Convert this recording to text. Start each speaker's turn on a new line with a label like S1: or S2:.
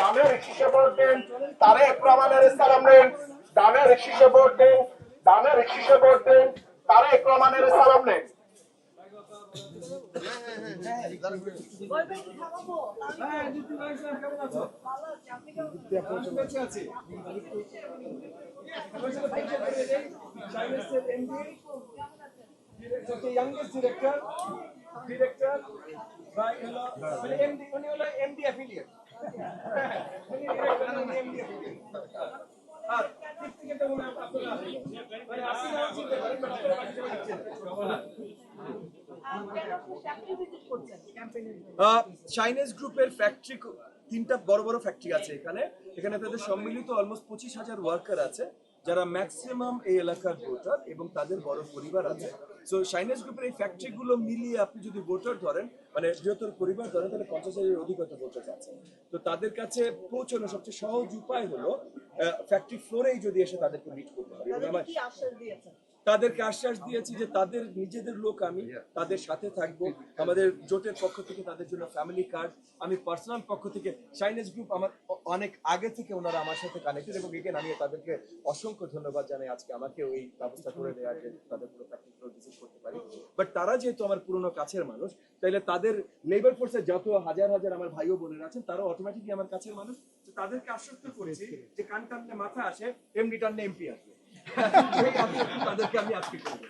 S1: ডানের শীষে ভোট দিন, তারেক রহমানের সালাম নিন। ডানের শীষে ভোট দিন, ডানের শীষে ভোট দিন, তারেক রহমানের সালাম নিন।
S2: youngest director by MD উনি হলো MD affiliate উনি director উনি MD affiliate আর ব্যক্তিগত উনি আপনারা মানে আপনি নাম চিনতে পারেন বাট আপনারা বাকি সবাই চিনছেন চাইনিজ গ্রুপের ফ্যাক্টরি তিনটা বড় বড় ফ্যাক্টরি আছে এখানে এখানে তাদের সম্মিলিত অলমোস্ট 25,000 ওয়ার্কার আছে যারা ম্যাক্সিমাম এই এলাকার ভোটার এবং তাদের বড় পরিবার আছে সো চাইনিজ গ্রুপের এই ফ্যাক্টরিগুলো মিলিয়ে আপনি যদি ভোটার ধরেন মানে বৃহত্তর পরিবার ধরেন তাহলে 50,000-এর অধিক ভোটার আছে তো তাদের কাছে পৌঁছানোর সবচেয়ে সহজ উপায় হলো ফ্যাক্টরি ফ্লোরেই যদি এসে তাদেরকে মিট করতে পারি তাদেরকে আশ্বাস দিয়েছি যে তাদের নিজেদের লোক আমি তাদের সাথে থাকবো আমাদের জোটের পক্ষ থেকে তাদের জন্য ফ্যামিলি কার্ড আমি পার্সোনাল পক্ষ থেকে চাইনিজ গ্রুপ আমার অনেক আগে থেকে ওনারা আমার সাথে কানেক্টেড এবং এগেন আমি তাদেরকে অসংখ্য ধন্যবাদ জানাই আজকে আমাকে ওই ব্যবস্থা করে দেওয়ার যে তাদের পুরো ফ্যাক্টরি ফ্লোর ভিজিট করতে পারি বাট তারা যেহেতু আমার পুরনো কাছের মানুষ তাইলে তাদের লেবার ফোর্সে যত হাজার হাজার আমার ভাই ও বোনেরা আছেন তারা অটোমেটিকলি আমার কাছের মানুষ তাদেরকে আশ্বস্ত করেছি যে কান টানলে মাথা আসে এমডি টানলে এমপি আসবে তাদেরকে আমি আজকে করে